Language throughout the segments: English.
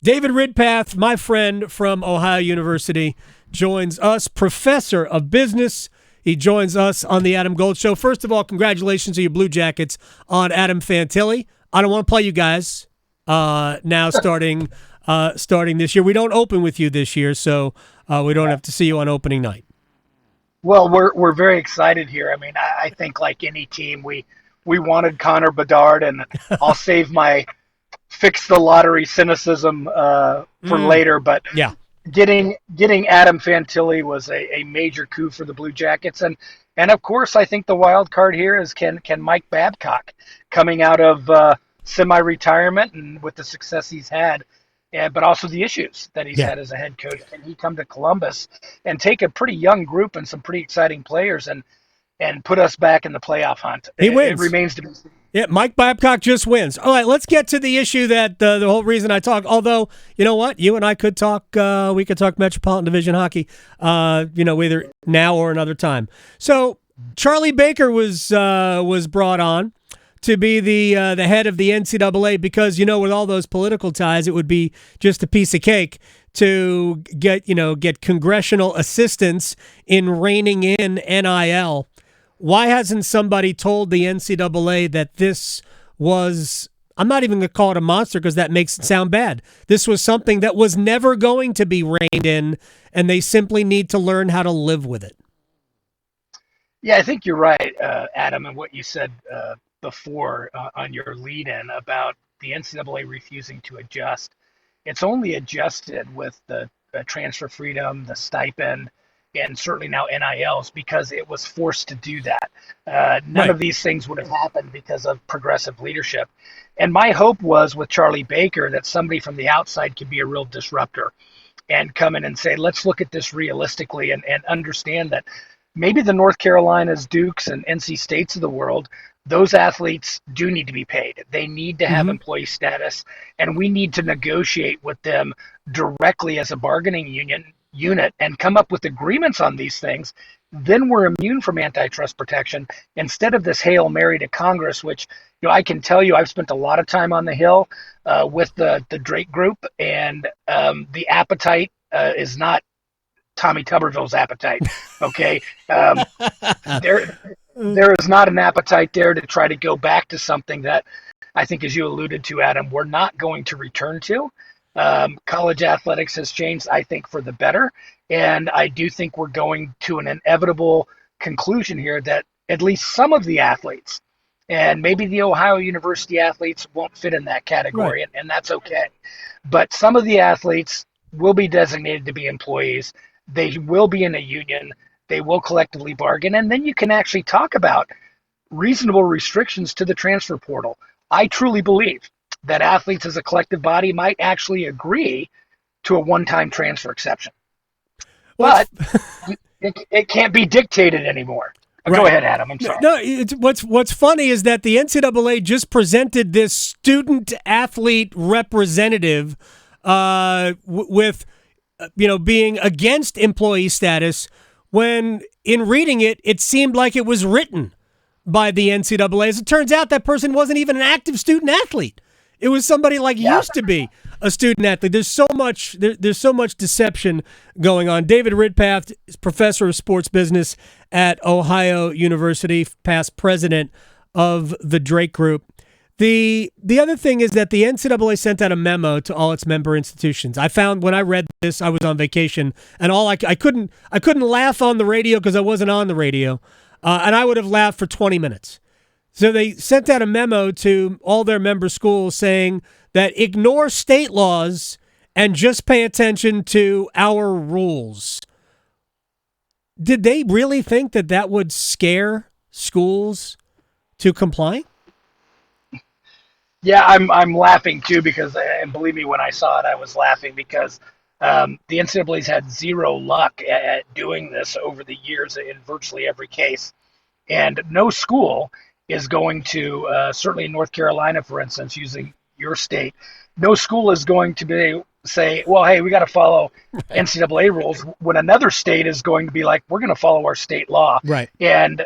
David Ridpath, my friend from Ohio University, joins us, professor of business. He joins us on the Adam Gold Show. First of all, congratulations to your Blue Jackets on Adam Fantilli. I don't want to play you guys now starting this year. We don't open with you this year, so we don't have to see you on opening night. Well, we're very excited here. I mean, I think like any team, we wanted Connor Bedard, and I'll save my fix the lottery cynicism for later. But Yeah. getting Adam Fantilli was a major coup for the Blue Jackets, and of course, I think the wild card here is can Mike Babcock, coming out of semi-retirement and with the success he's had, but also the issues that he's had as a head coach, can he come to Columbus and take a pretty young group and some pretty exciting players and put us back in the playoff hunt? He wins. It remains to be seen. Yeah, Mike Babcock just wins. All right, let's get to the issue that the whole reason I talk. Although, you know what, you and I could talk. We could talk Metropolitan Division hockey. Either now or another time. So Charlie Baker was brought on to be the head of the NCAA because with all those political ties, it would be just a piece of cake to get congressional assistance in reining in NIL. Why hasn't somebody told the NCAA that this was, I'm not even going to call it a monster because that makes it sound bad. This was something that was never going to be reined in, and they simply need to learn how to live with it. Yeah, I think you're right, Adam, and what you said before on your lead-in about the NCAA refusing to adjust. It's only adjusted with the transfer freedom, the stipend, and certainly now NILs because it was forced to do that. None of these things would have happened because of progressive leadership. And my hope was with Charlie Baker that somebody from the outside could be a real disruptor and come in and say, let's look at this realistically and understand that maybe the North Carolinas, Dukes, and NC States of the world, those athletes do need to be paid. They need to have employee status, and we need to negotiate with them directly as a bargaining unit and come up with agreements on these things. Then we're immune from antitrust protection instead of this Hail Mary to Congress, which I can tell you I've spent a lot of time on the Hill with the Drake Group, and the appetite is not Tommy Tuberville's appetite. Okay. There is not an appetite there to try to go back to something that I think, as you alluded to, Adam, we're not going to return to. College athletics has changed, I think, for the better. And I do think we're going to an inevitable conclusion here that at least some of the athletes, and maybe the Ohio University athletes won't fit in that category, and that's okay. But some of the athletes will be designated to be employees. They will be in a union. They will collectively bargain. And then you can actually talk about reasonable restrictions to the transfer portal. I truly believe that athletes as a collective body might actually agree to a one-time transfer exception. But it can't be dictated anymore. Go ahead, Adam. I'm sorry. No, what's funny is that the NCAA just presented this student-athlete representative with being against employee status, when in reading it, it seemed like it was written by the NCAA. As it turns out, that person wasn't even an active student athlete. It was somebody used to be a student athlete. There's so much deception going on. David Ridpath is professor of sports business at Ohio University, past president of the Drake Group. The other thing is that the NCAA sent out a memo to all its member institutions. I found when I read this, I was on vacation, and I couldn't laugh on the radio because I wasn't on the radio, and I would have laughed for 20 minutes. So they sent out a memo to all their member schools saying that ignore state laws and just pay attention to our rules. Did they really think that would scare schools to comply? Yeah, I'm laughing too because, and believe me, when I saw it, I was laughing because the NCAA's had zero luck at doing this over the years in virtually every case, and no school is going to, certainly in North Carolina, for instance, using your state, no school is going to say, well, hey, we got to follow NCAA rules when another state is going to be like, we're going to follow our state law. Right. And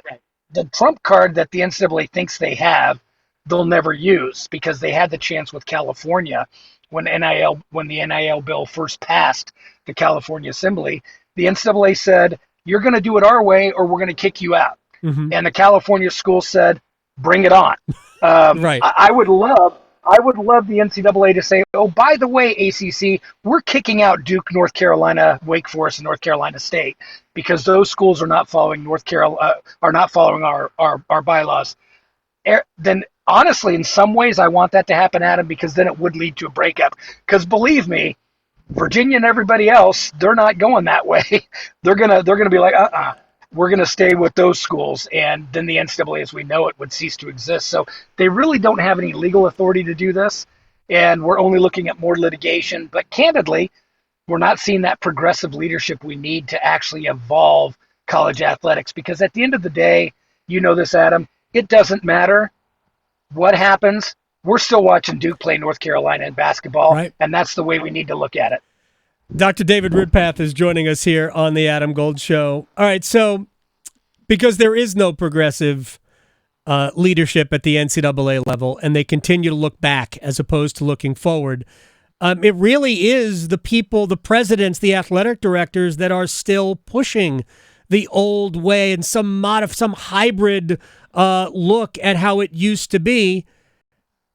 the trump card that the NCAA thinks they have, they'll never use because they had the chance with California when the NIL bill first passed the California Assembly, the NCAA said, you're going to do it our way or we're going to kick you out. Mm-hmm. And the California school said, bring it on. Right. I would love the NCAA to say, oh, by the way, ACC, we're kicking out Duke, North Carolina, Wake Forest, and North Carolina State because those schools are not following our bylaws. Then honestly, in some ways, I want that to happen, Adam, because then it would lead to a breakup. Because believe me, Virginia and everybody else, they're not going that way. they're gonna be like, we're gonna stay with those schools, and then the NCAA, as we know it, would cease to exist. So they really don't have any legal authority to do this, and we're only looking at more litigation. But candidly, we're not seeing that progressive leadership we need to actually evolve college athletics. Because at the end of the day, you know this, Adam, it doesn't matter what happens. We're still watching Duke play North Carolina in basketball, right. And that's the way we need to look at it. Dr. David Ridpath is joining us here on the Adam Gold Show. All right, so because there is no progressive leadership at the NCAA level, and they continue to look back as opposed to looking forward, it really is the people, the presidents, the athletic directors that are still pushing the old way and some hybrid look at how it used to be.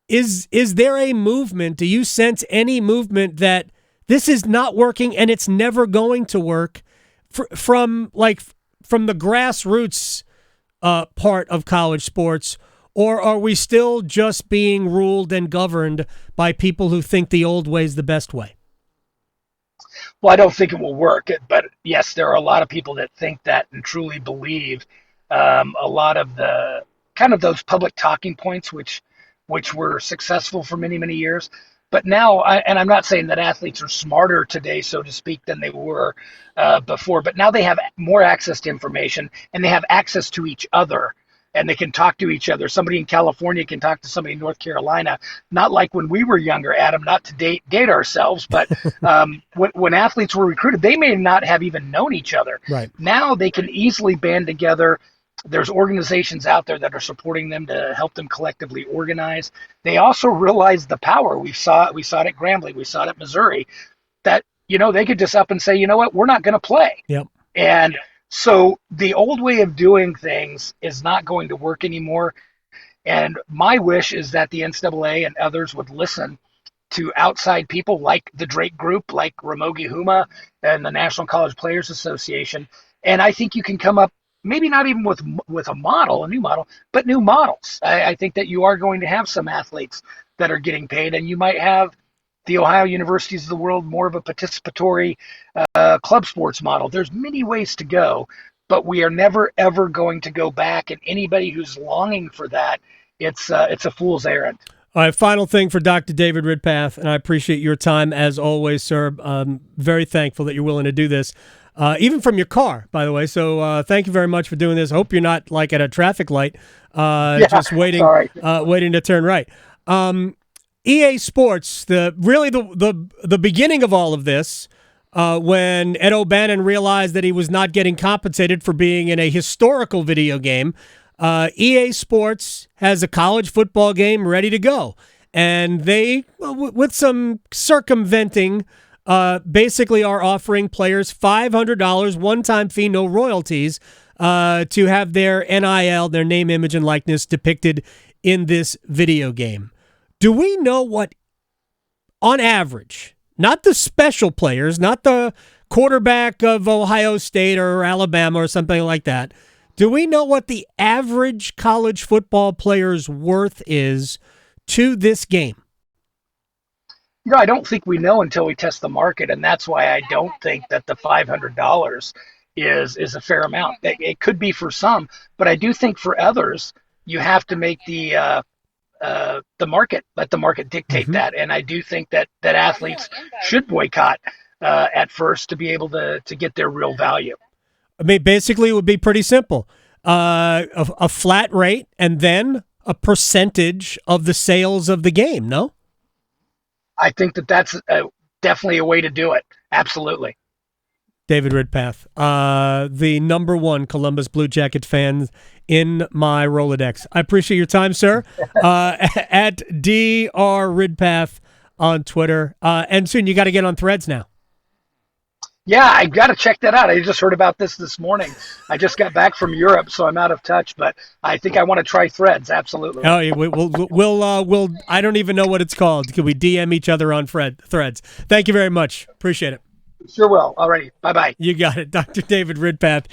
Is there a movement? Do you sense any movement that this is not working and it's never going to work from the grassroots part of college sports, or are we still just being ruled and governed by people who think the old way is the best way? Well, I don't think it will work, but yes, there are a lot of people that think that and truly believe a lot of the kind of those public talking points, which were successful for many, many years. But now, and I'm not saying that athletes are smarter today, so to speak, than they were before, but now they have more access to information and they have access to each other and they can talk to each other. Somebody in California can talk to somebody in North Carolina, not like when we were younger, Adam, not to date ourselves, but when athletes were recruited, they may not have even known each other. Right. Now they can easily band together. There's organizations out there that are supporting them to help them collectively organize. They also realize the power. We saw it at Grambling. We saw it at Missouri that, they could just up and say, you know what, we're not going to play. Yep. And so the old way of doing things is not going to work anymore. And my wish is that the NCAA and others would listen to outside people like the Drake Group, like Ramogi Huma and the National College Players Association. And I think you can come up maybe not even with a new model, but new models. I think that you are going to have some athletes that are getting paid, and you might have the Ohio Universities of the world more of a participatory club sports model. There's many ways to go, but we are never, ever going to go back, and anybody who's longing for that, it's a fool's errand. All right, final thing for Dr. David Ridpath, and I appreciate your time as always, sir. I'm very thankful that you're willing to do this. Even from your car, by the way. So thank you very much for doing this. Hope you're not like at a traffic light, just waiting to turn right. EA Sports, the beginning of all of this, when Ed O'Bannon realized that he was not getting compensated for being in a historical video game, EA Sports has a college football game ready to go. And they, with some circumventing, basically are offering players $500 one-time fee, no royalties, to have their NIL, their name, image, and likeness depicted in this video game. Do we know what, on average, not the special players, not the quarterback of Ohio State or Alabama or something like that, do we know what the average college football player's worth is to this game? I don't think we know until we test the market, and that's why I don't think that the $500 is a fair amount. It could be for some, but I do think for others, you have to make the market, let the market dictate that. And I do think that athletes should boycott at first to be able to get their real value. I mean, basically, it would be pretty simple. A flat rate and then a percentage of the sales of the game, no? I think that's definitely a way to do it. Absolutely. David Ridpath, the number one Columbus Blue Jacket fan in my Rolodex. I appreciate your time, sir. At Dr. Ridpath on Twitter. And soon you got to get on Threads now. Yeah, I got to check that out. I just heard about this morning. I just got back from Europe, so I'm out of touch, but I think I want to try Threads. Absolutely. Oh, yeah, we'll. I don't even know what it's called. Can we DM each other on Threads? Thank you very much. Appreciate it. Sure will. Alrighty. Bye-bye. You got it. Dr. David Ridpath.